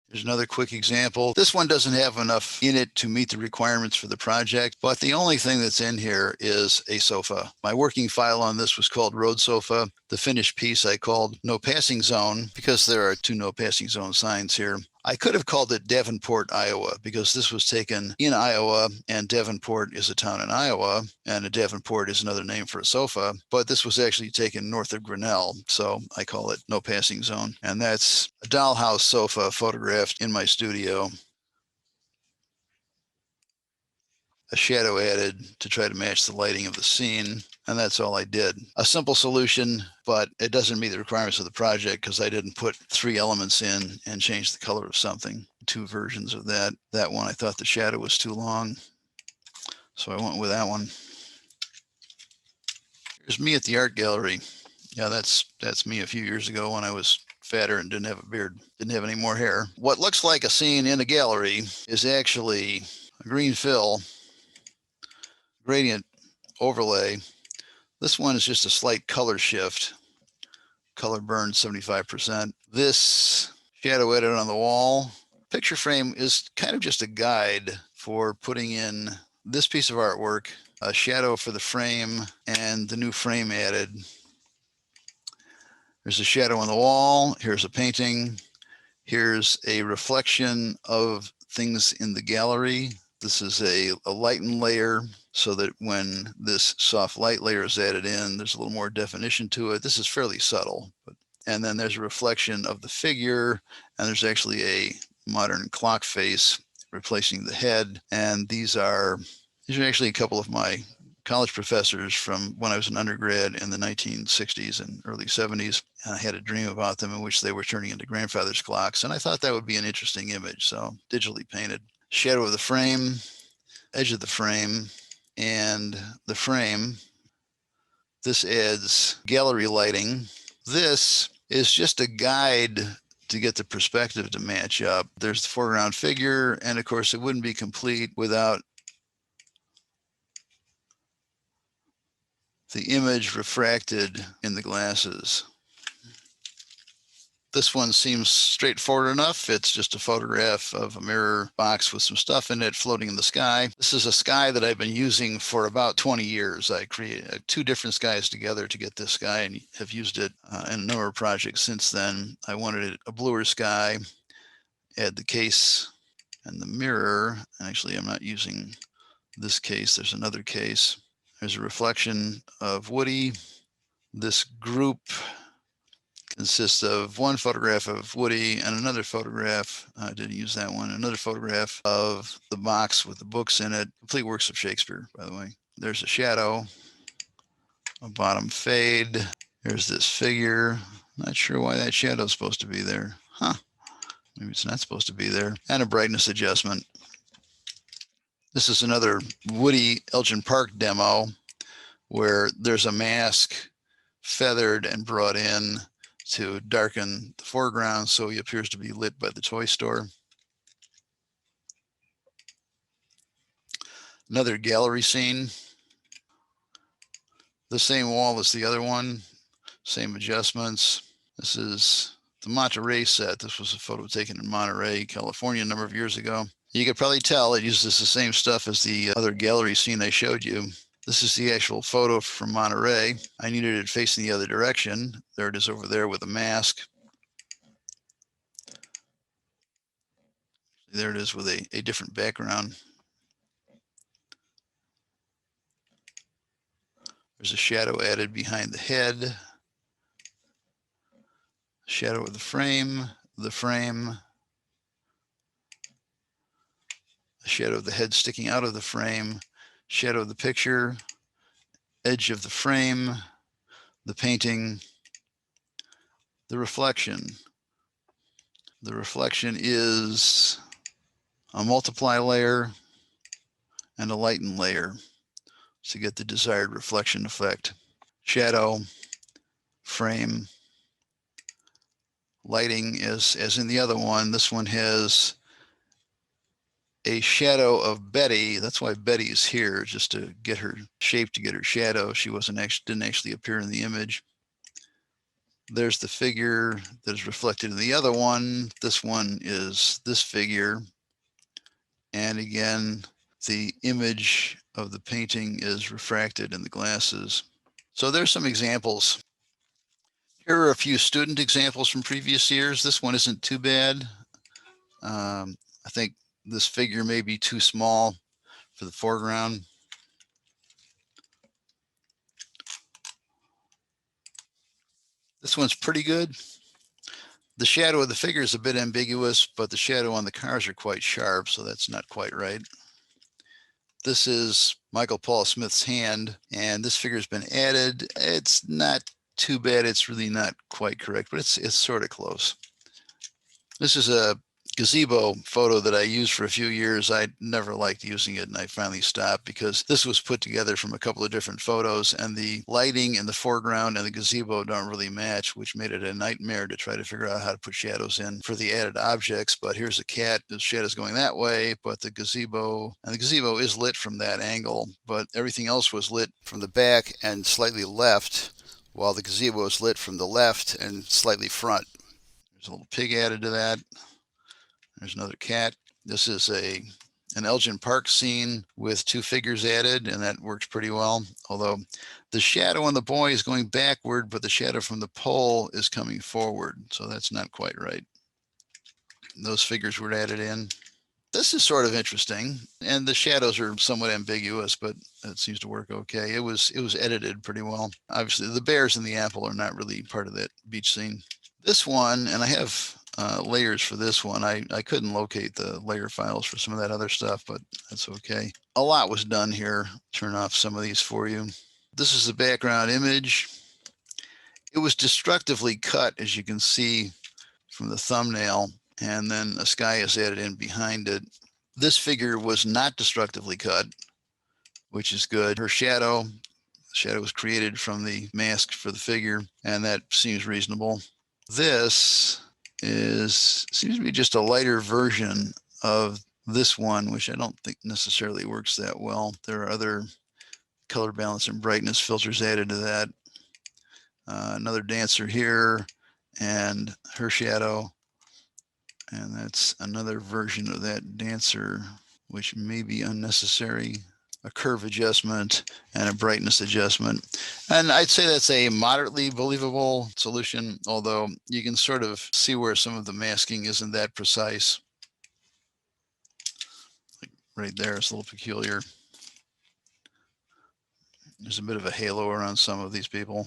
Here's another quick example. This one doesn't have enough in it to meet the requirements for the project, but the only thing that's in here is a sofa. My working file on this was called Road Sofa. The finished piece I called No Passing Zone because there are 2 no passing zone signs here. I could have called it Davenport, Iowa, because this was taken in Iowa, and Davenport is a town in Iowa, and a Davenport is another name for a sofa, but this was actually taken north of Grinnell, so I call it No Passing Zone. And that's a dollhouse sofa photographed in my studio. A shadow added to try to match the lighting of the scene, and that's all I did. A simple solution, but it doesn't meet the requirements of the project because I didn't put 3 elements in and change the color of something. 2 versions of that. That one, I thought the shadow was too long, so I went with that one. Here's me at the art gallery. Yeah, that's me a few years ago when I was fatter and didn't have a beard, didn't have any more hair. What looks like a scene in a gallery is actually a green fill gradient overlay. This one is just a slight color shift. Color burn 75%. This shadow edit on the wall. Picture frame is kind of just a guide for putting in this piece of artwork, a shadow for the frame, and the new frame added. There's a shadow on the wall. Here's a painting. Here's a reflection of things in the gallery. This is a lighten layer so that when this soft light layer is added in, there's a little more definition to it. This is fairly subtle. And then there's a reflection of the figure, and there's actually a modern clock face replacing the head. And these are actually a couple of my college professors from when I was an undergrad in the 1960s and early 70s. And I had a dream about them in which they were turning into grandfather's clocks. And I thought that would be an interesting image. So digitally painted. Shadow of the frame, edge of the frame, and the frame. This adds gallery lighting. This is just a guide to get the perspective to match up. There's the foreground figure, and of course it wouldn't be complete without the image refracted in the glasses. This one seems straightforward enough. It's just a photograph of a mirror box with some stuff in it floating in the sky. This is a sky that I've been using for about 20 years. I created 2 different skies together to get this sky and have used it in a number of projects since then. I wanted a bluer sky, add the case and the mirror. Actually, I'm not using this case. There's another case. There's a reflection of Woody. This group consists of one photograph of Woody and another photograph, I didn't use that one, another photograph of the box with the books in it. Complete works of Shakespeare, by the way. There's a shadow, a bottom fade. There's this figure. Not sure why that shadow is supposed to be there. Maybe it's not supposed to be there. And a brightness adjustment. This is another Woody Elgin Park demo where there's a mask feathered and brought in to darken the foreground so he appears to be lit by the toy store. Another gallery scene. The same wall as the other one, same adjustments. This is the Monterey set. This was a photo taken in Monterey, California a number of years ago. You could probably tell it uses the same stuff as the other gallery scene I showed you. This is the actual photo from Monterey. I needed it facing the other direction. There it is over there with a mask. There it is with a different background. There's a shadow added behind the head. Shadow of the frame, the shadow of the head sticking out of the frame, shadow of the picture, edge of the frame, the painting, the reflection. The reflection is a multiply layer and a lighten layer to get the desired reflection effect. Shadow, frame, lighting as in the other one. This one has a shadow of Betty. That's why Betty is here, just to get her shape, to get her shadow. She didn't actually appear in the image. There's the figure that is reflected in the other one. This one is this figure. And again, the image of the painting is refracted in the glasses. So there's some examples. Here are a few student examples from previous years. This one isn't too bad. I think this figure may be too small for the foreground. This one's pretty good. The shadow of the figure is a bit ambiguous, but the shadow on the cars are quite sharp, so that's not quite right. This is Michael Paul Smith's hand, and this figure has been added. It's not too bad. It's really not quite correct, but it's sort of close. This is a gazebo photo that I used for a few years. I never liked using it, and I finally stopped because this was put together from a couple of different photos, and the lighting in the foreground and the gazebo don't really match, which made it a nightmare to try to figure out how to put shadows in for the added objects. But here's a cat, the shadow's going that way, but the gazebo is lit from that angle, but everything else was lit from the back and slightly left, while the gazebo is lit from the left and slightly front. There's a little pig added to that. There's another cat. This is an Elgin Park scene with two figures added, and that works pretty well. Although the shadow on the boy is going backward, but the shadow from the pole is coming forward. So that's not quite right. Those figures were added in. This is sort of interesting, and the shadows are somewhat ambiguous, but it seems to work okay. It was edited pretty well. Obviously, the bears and the apple are not really part of that beach scene. This one, and I have layers for this one. I couldn't locate the layer files for some of that other stuff, but that's okay. A lot was done here. Turn off some of these for you. This is the background image. It was destructively cut, as you can see from the thumbnail, and then a sky is added in behind it. This figure was not destructively cut, which is good. Her shadow was created from the mask for the figure, and that seems reasonable. This seems to be just a lighter version of this one, which I don't think necessarily works that well. There are other color balance and brightness filters added to that. Another dancer here and her shadow, and that's another version of that dancer, which may be unnecessary. A curve adjustment and a brightness adjustment. And I'd say that's a moderately believable solution, although you can sort of see where some of the masking isn't that precise. Like right there, it's a little peculiar. There's a bit of a halo around some of these people.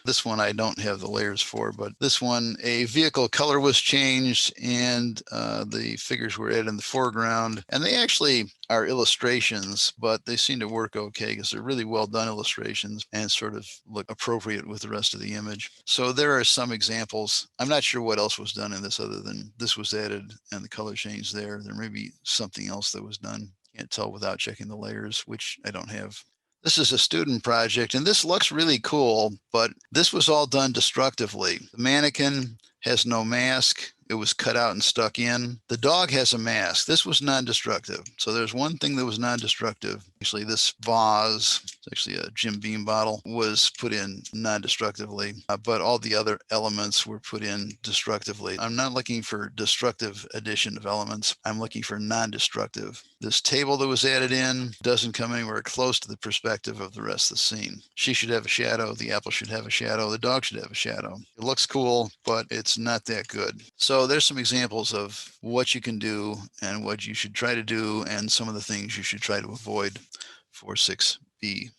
This one I don't have the layers for, but this one, a vehicle color was changed and the figures were added in the foreground. And they actually are illustrations, but they seem to work okay because they're really well done illustrations and sort of look appropriate with the rest of the image. So there are some examples. I'm not sure what else was done in this other than this was added and the color changed there. There may be something else that was done. Can't tell without checking the layers, which I don't have. This is a student project, and this looks really cool, but this was all done destructively. The mannequin has no mask. It was cut out and stuck in. The dog has a mask. This was non-destructive. So there's one thing that was non-destructive. Actually, this vase, it's actually a Jim Beam bottle, was put in non-destructively, but all the other elements were put in destructively. I'm not looking for destructive addition of elements. I'm looking for non-destructive. This table that was added in doesn't come anywhere close to the perspective of the rest of the scene. She should have a shadow. The apple should have a shadow. The dog should have a shadow. It looks cool, but it's not that good. So there's some examples of what you can do and what you should try to do and some of the things you should try to avoid for 6B.